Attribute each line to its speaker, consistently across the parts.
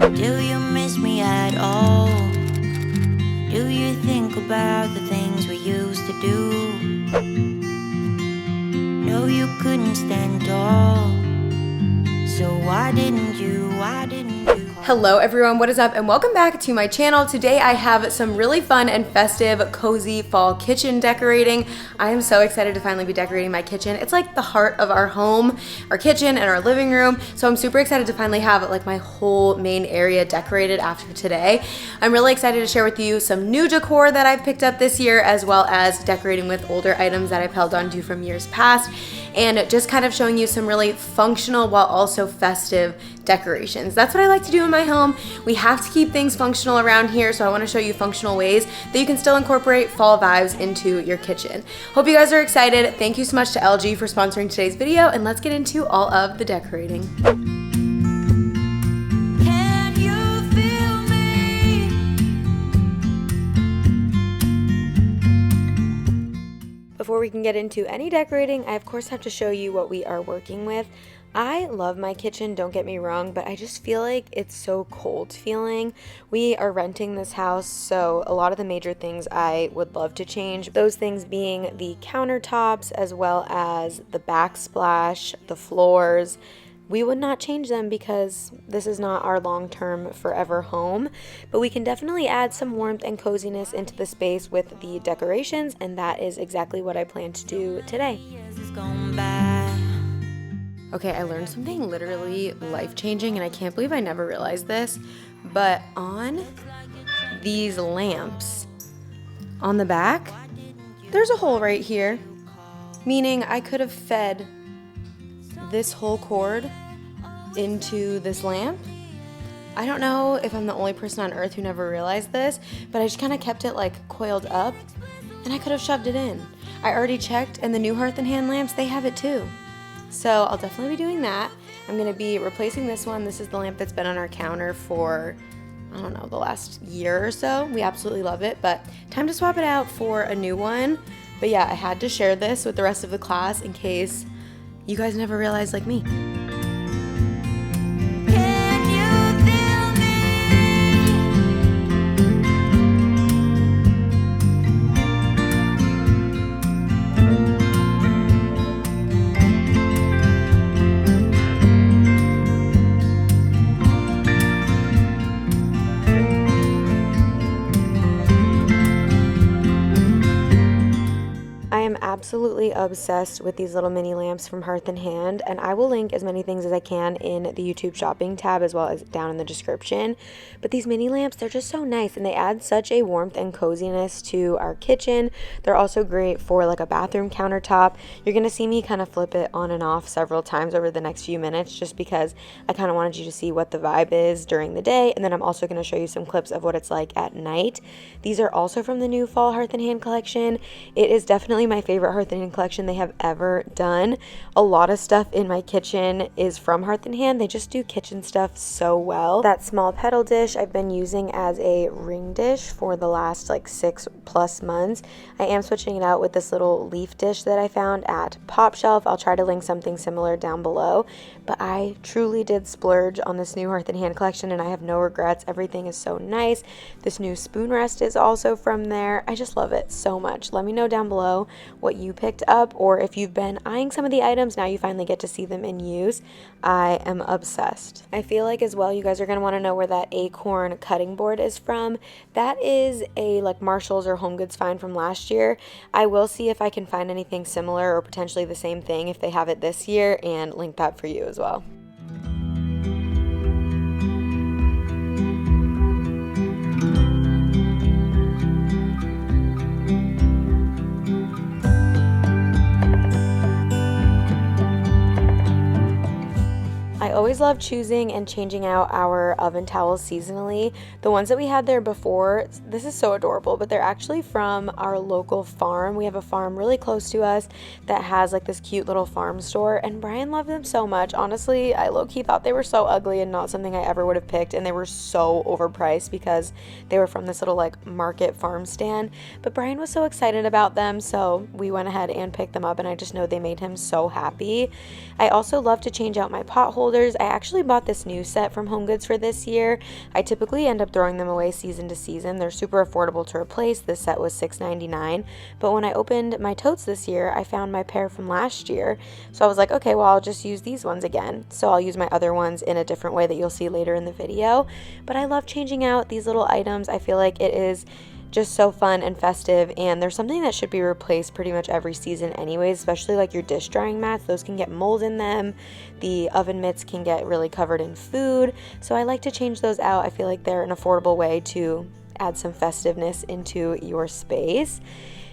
Speaker 1: Do you miss me at all? Do you think about the things we used to do? No, you couldn't stand tall. So why didn't you
Speaker 2: Hello everyone, what is up and welcome back to my channel. Today I have some really fun and festive, cozy fall kitchen decorating. I am so excited to finally be decorating my kitchen. It's like the heart of our home, our kitchen and our living room. So I'm super excited to finally have like my whole main area decorated after today. I'm really excited to share with you some new decor that I've picked up this year, as well as decorating with older items that I've held on to from years past, and just kind of showing you some really functional while also festive decorations. That's what I like to do in my home. We have to keep things functional around here, so I want to show you functional ways that you can still incorporate fall vibes into your kitchen. Hope you guys are excited. Thank you so much to LG for sponsoring today's video, and let's get into all of the decorating. Before we can get into any decorating, I of course have to show you what we are working with. I love my kitchen, don't get me wrong, but I just feel like it's so cold feeling. We are renting this house, so a lot of the major things I would love to change, those things being the countertops as well as the backsplash, the floors. We would not change them because this is not our long-term forever home, but we can definitely add some warmth and coziness into the space with the decorations, and that is exactly what I plan to do today. Okay, I learned something literally life-changing, and I can't believe I never realized this, but on these lamps on the back, there's a hole right here, meaning I could have fed this whole cord into this lamp. I don't know if I'm the only person on earth who never realized this, but I just kind of kept it like coiled up, and I could have shoved it in. I already checked, and the new Hearth and Hand lamps, they have it too. So I'll definitely be doing that. I'm going to be replacing this one. This is the lamp that's been on our counter for, I don't know, the last year or so. We absolutely love it, but time to swap it out for a new one. But yeah, I had to share this with the rest of the class in case you guys never realized like me. I am absolutely obsessed with these little mini lamps from Hearth and Hand, and I will link as many things as I can in the YouTube shopping tab as well as down in the description. But these mini lamps, they're just so nice, and they add such a warmth and coziness to our kitchen. They're also great for like a bathroom countertop. You're going to see me kind of flip it on and off several times over the next few minutes just because I kind of wanted you to see what the vibe is during the day, and then I'm also going to show you some clips of what it's like at night. These are also from the new Fall Hearth and Hand collection. It is definitely my favorite Hearth and Hand collection they have ever done. A lot of stuff in my kitchen is from Hearth and Hand. They just do kitchen stuff so well. That small pedal dish I've been using as a ring dish for the last like 6+ months. I am switching it out with this little leaf dish that I found at Pop Shelf. I'll try to link something similar down below, but I truly did splurge on this new Hearth and Hand collection, and I have no regrets. Everything is so nice. This new spoon rest is also from there. I just love it so much. Let me know down below what you picked up, or if you've been eyeing some of the items, now you finally get to see them in use. I am obsessed. I feel like as well you guys are going to want to know where that acorn cutting board is from. That is a like Marshall's or HomeGoods find from last year. I will see if I can find anything similar or potentially the same thing if they have it this year, and link that for you as well. I always love choosing and changing out our oven towels seasonally. The ones that we had there before, this is so adorable, but they're actually from our local farm. We have a farm really close to us that has like this cute little farm store, and Brian loved them so much. Honestly, I low-key thought they were so ugly and not something I ever would have picked, and they were so overpriced because they were from this little like market farm stand, but Brian was so excited about them, so we went ahead and picked them up, and I just know they made him so happy. I also love to change out my pot holders. I actually bought this new set from HomeGoods for this year. I typically end up throwing them away season to season. They're super affordable to replace. This set was $6.99, but when I opened my totes this year, I found my pair from last year. So I was like, okay, well, I'll just use these ones again. So I'll use my other ones in a different way that you'll see later in the video. But I love changing out these little items. I feel like it is just so fun and festive, and there's something that should be replaced pretty much every season anyways, especially like your dish drying mats. Those can get mold in them. The oven mitts can get really covered in food, so I like to change those out. I feel like they're an affordable way to add some festiveness into your space.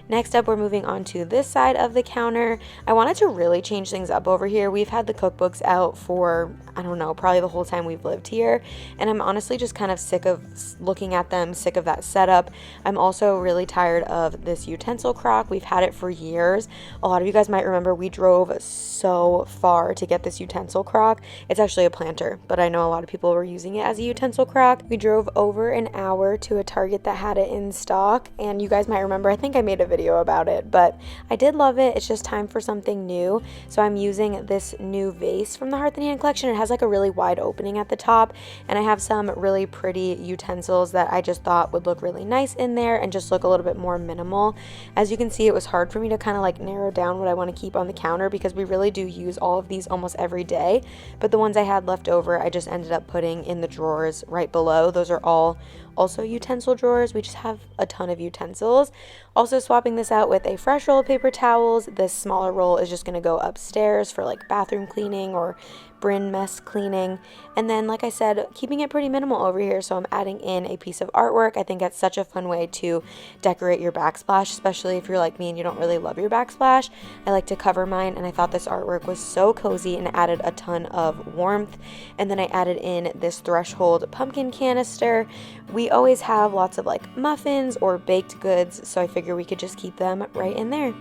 Speaker 2: Next up, we're moving on to this side of the counter. I wanted to really change things up over here. We've had the cookbooks out for, I don't know, probably the whole time we've lived here, and I'm honestly just kind of sick of looking at them, sick of that setup. I'm also really tired of this utensil crock. We've had it for years. A lot of you guys might remember we drove so far to get this utensil crock. It's actually a planter, but I know a lot of people were using it as a utensil crock. We drove over an hour to a Target that had it in stock, and you guys might remember, I think I made a video about it, but I did love it. It's just time for something new. So I'm using this new vase from the Hearth and Hand collection. It has like a really wide opening at the top, and I have some really pretty utensils that I just thought would look really nice in there and just look a little bit more minimal. As you can see, it was hard for me to kind of like narrow down what I want to keep on the counter because we really do use all of these almost every day, but the ones I had left over I just ended up putting in the drawers right below. Those are all also utensil drawers. We just have a ton of utensils. Also swapping this out with a fresh roll of paper towels. This smaller roll is just going to go upstairs for like bathroom cleaning or Bryn mess cleaning. And then, like I said, keeping it pretty minimal over here, so I'm adding in a piece of artwork. I think that's such a fun way to decorate your backsplash, especially if you're like me and you don't really love your backsplash. I like to cover mine, and I thought this artwork was so cozy and added a ton of warmth. And then I added in this threshold pumpkin canister. We always have lots of like muffins or baked goods, so I figure we could just keep them right in there.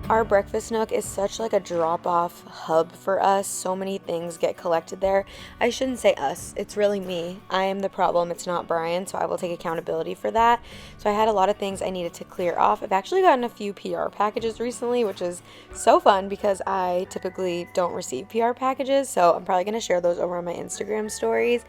Speaker 2: Our breakfast nook is such like a drop-off hub for us. So many things get collected there. I shouldn't say us, it's really me. I am the problem, it's not Brian, so I will take accountability for that. So I had a lot of things I needed to clear off. I've actually gotten a few PR packages recently, which is so fun because I typically don't receive PR packages, so I'm probably going to share those over on my Instagram stories.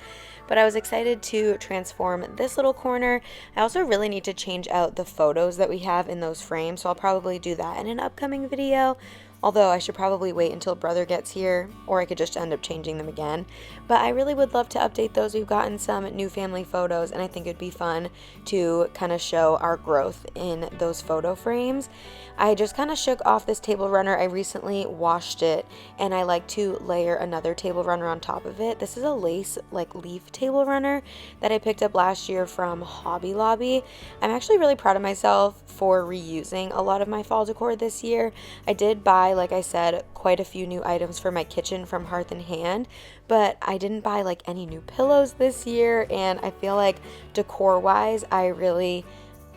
Speaker 2: But I was excited to transform this little corner. I also really need to change out the photos that we have in those frames, so I'll probably do that in an upcoming video. Although I should probably wait until brother gets here, or I could just end up changing them again. But I really would love to update those. We've gotten some new family photos, and I think it'd be fun to kind of show our growth in those photo frames. I just kind of shook off this table runner. I recently washed it, and I like to layer another table runner on top of it. This is a lace like leaf table runner that I picked up last year from Hobby Lobby. I'm actually really proud of myself for reusing a lot of my fall decor this year. I did buy, like I said, quite a few new items for my kitchen from Hearth and Hand, but I didn't buy like any new pillows this year, and I feel like decor wise I really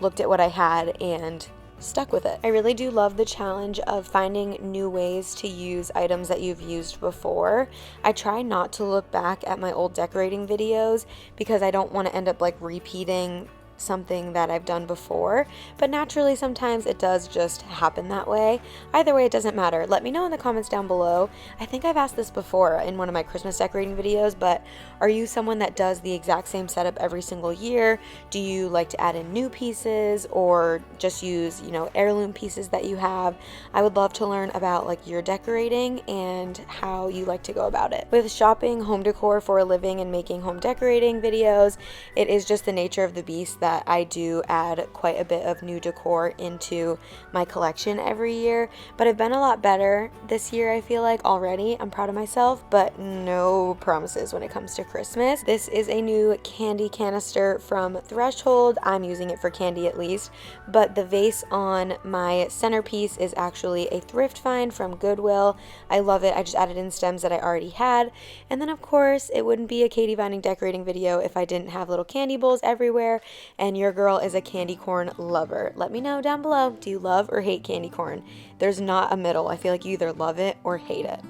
Speaker 2: looked at what I had and stuck with it. I really do love the challenge of finding new ways to use items that you've used before. I try not to look back at my old decorating videos because I don't want to end up like repeating something that I've done before, but naturally sometimes it does just happen that way. Either way, it doesn't matter. Let me know in the comments down below. I think I've asked this before in one of my Christmas decorating videos, but are you someone that does the exact same setup every single year? Do you like to add in new pieces or just use, heirloom pieces that you have? I would love to learn about like your decorating and how you like to go about it. With shopping home decor for a living and making home decorating videos, it is just the nature of the beast that I do add quite a bit of new decor into my collection every year, but I've been a lot better this year, I feel like, already. I'm proud of myself, but no promises when it comes to Christmas. This is a new candy canister from Threshold. I'm using it for candy at least, but the vase on my centerpiece is actually a thrift find from Goodwill. I love it. I just added in stems that I already had, and then of course it wouldn't be a Katie Vining decorating video if I didn't have little candy bowls everywhere. and your girl is a candy corn lover. Let me know down below, do you love or hate candy corn? There's not a middle. I feel like you either love it or hate it.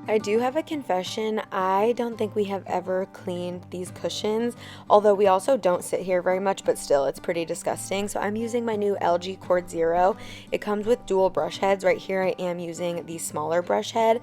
Speaker 2: I do have a confession. I don't think we have ever cleaned these cushions, although we also don't sit here very much, but still it's pretty disgusting. So I'm using my new LG Cord Zero. It comes with dual brush heads. Right here I am using the smaller brush head.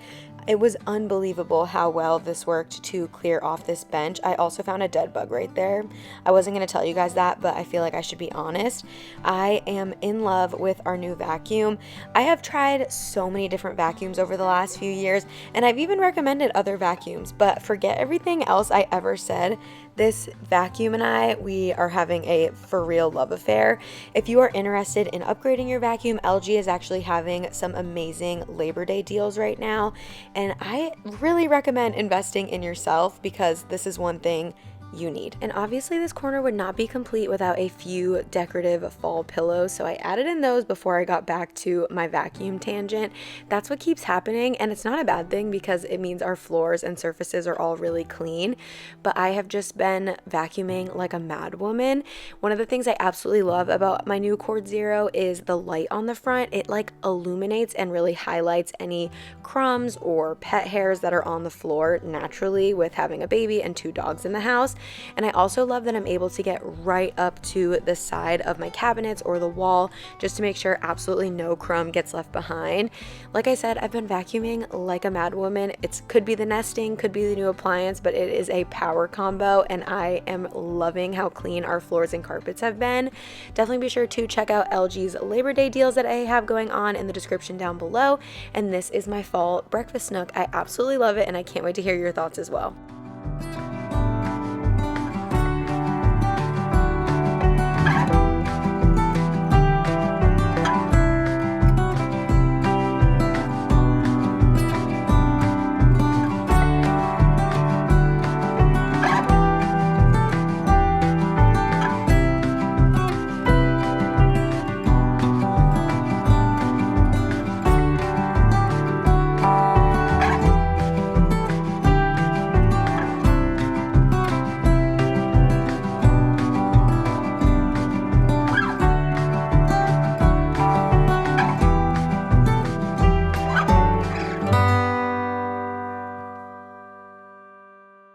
Speaker 2: It was unbelievable how well this worked to clear off this bench. I also found a dead bug right there. I wasn't going to tell you guys that, but I feel like I should be honest. I am in love with our new vacuum. I have tried so many different vacuums over the last few years, and I've even recommended other vacuums, but forget everything else I ever said. This vacuum and we are having a for real love affair. If you are interested in upgrading your vacuum, LG is actually having some amazing Labor Day deals right now. And I really recommend investing in yourself because this is one thing you need. And obviously this corner would not be complete without a few decorative fall pillows, so I added in those before I got back to my vacuum tangent. That's what keeps happening, and it's not a bad thing because it means our floors and surfaces are all really clean, but I have just been vacuuming like a mad woman. One of the things I absolutely love about my new Cord Zero is the light on the front. It like illuminates and really highlights any crumbs or pet hairs that are on the floor naturally with having a baby and 2 dogs in the house. And I also love that I'm able to get right up to the side of my cabinets or the wall just to make sure absolutely no crumb gets left behind. Like I said, I've been vacuuming like a mad woman. It could be the nesting, could be the new appliance, but it is a power combo, and I am loving how clean our floors and carpets have been. Definitely be sure to check out LG's Labor Day deals that I have going on in the description down below. And this is my fall breakfast nook. I absolutely love it, and I can't wait to hear your thoughts as well.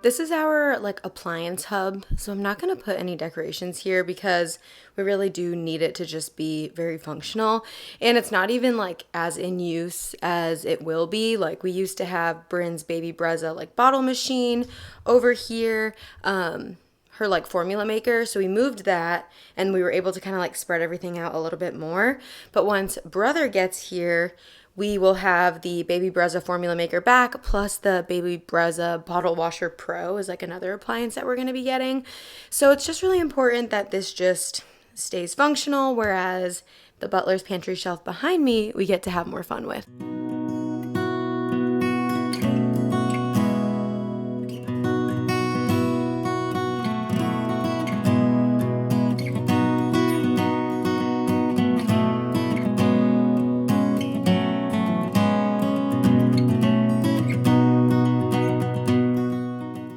Speaker 2: This is our like appliance hub, so I'm not going to put any decorations here because we really do need it to just be very functional, and it's not even like as in use as it will be. Like we used to have Bryn's baby Brezza like bottle machine over here, her like formula maker, so we moved that and we were able to kind of like spread everything out a little bit more. But once brother gets here, we will have the Baby Brezza formula maker back, plus the Baby Brezza bottle washer pro is like another appliance that we're going to be getting. So it's just really important that this just stays functional, whereas the butler's pantry shelf behind me, we get to have more fun with.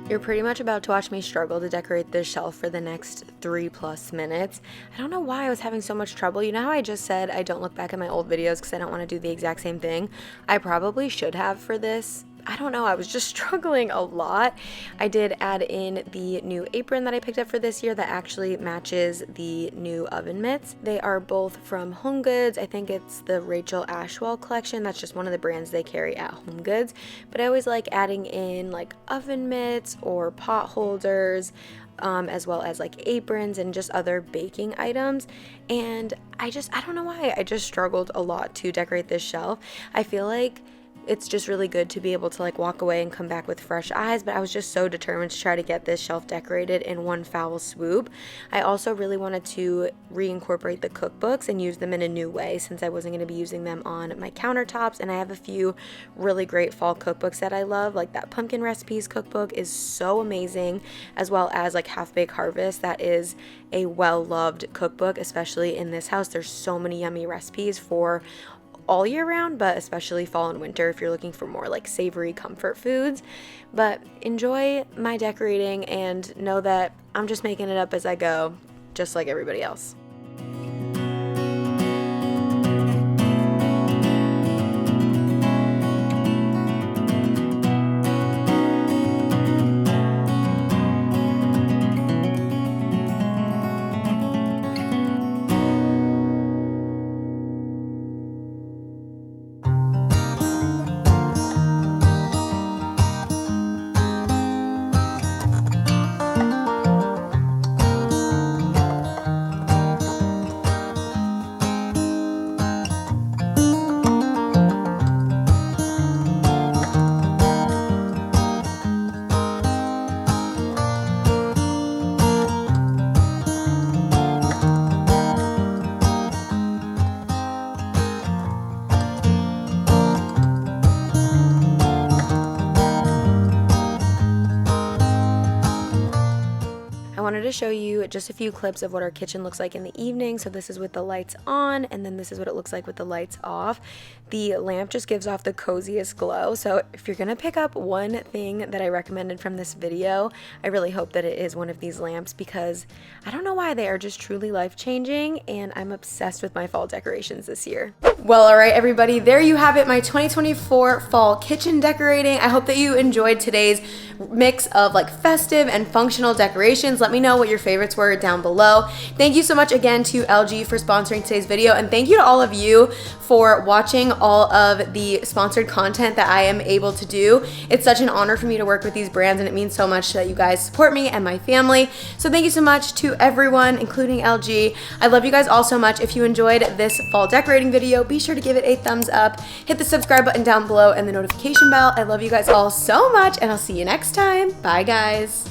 Speaker 2: You're pretty much about to watch me struggle to decorate this shelf for the next 3+ minutes. I don't know why I was having so much trouble. You know how I just said I don't look back at my old videos because I don't want to do the exact same thing? I probably should have for this. I don't know, I was just struggling a lot. I did add in the new apron that I picked up for this year that actually matches the new oven mitts. They are both from HomeGoods. I think it's the Rachel Ashwell collection. That's just one of the brands they carry at HomeGoods. But I always like adding in like oven mitts or pot holders, as well as like aprons and just other baking items. And I don't know why, I just struggled a lot to decorate this shelf. I feel like it's just really good to be able to like walk away and come back with fresh eyes, but I was just so determined to try to get this shelf decorated in one foul swoop. I also really wanted to reincorporate the cookbooks and use them in a new way since I wasn't going to be using them on my countertops, and I have a few really great fall cookbooks that I love, like that pumpkin recipes cookbook is so amazing, as well as like Half Baked Harvest. That is a well-loved cookbook, especially in this house. There's so many yummy recipes for all year round, but especially fall and winter if you're looking for more like savory comfort foods. But enjoy my decorating and know that I'm just making it up as I go, just like everybody else. I wanted to show you just a few clips of what our kitchen looks like in the evening. So this is with the lights on, and then this is what it looks like with the lights off. The lamp just gives off the coziest glow. So if you're gonna pick up one thing that I recommended from this video, I really hope that it is one of these lamps, because I don't know why, they are just truly life-changing, and I'm obsessed with my fall decorations this year. Well, all right, everybody, there you have it, my 2024 fall kitchen decorating. I hope that you enjoyed today's mix of like festive and functional decorations. Let me know what your favorites were down below. Thank you so much again to LG for sponsoring today's video, and thank you to all of you for watching all of the sponsored content that I am able to do. It's such an honor for me to work with these brands, and it means so much that you guys support me and my family. So thank you so much to everyone, including LG. I love you guys all so much. If you enjoyed this fall decorating video, be sure to give it a thumbs up, hit the subscribe button down below and the notification bell. I love you guys all so much, and I'll see you next time. Bye, guys.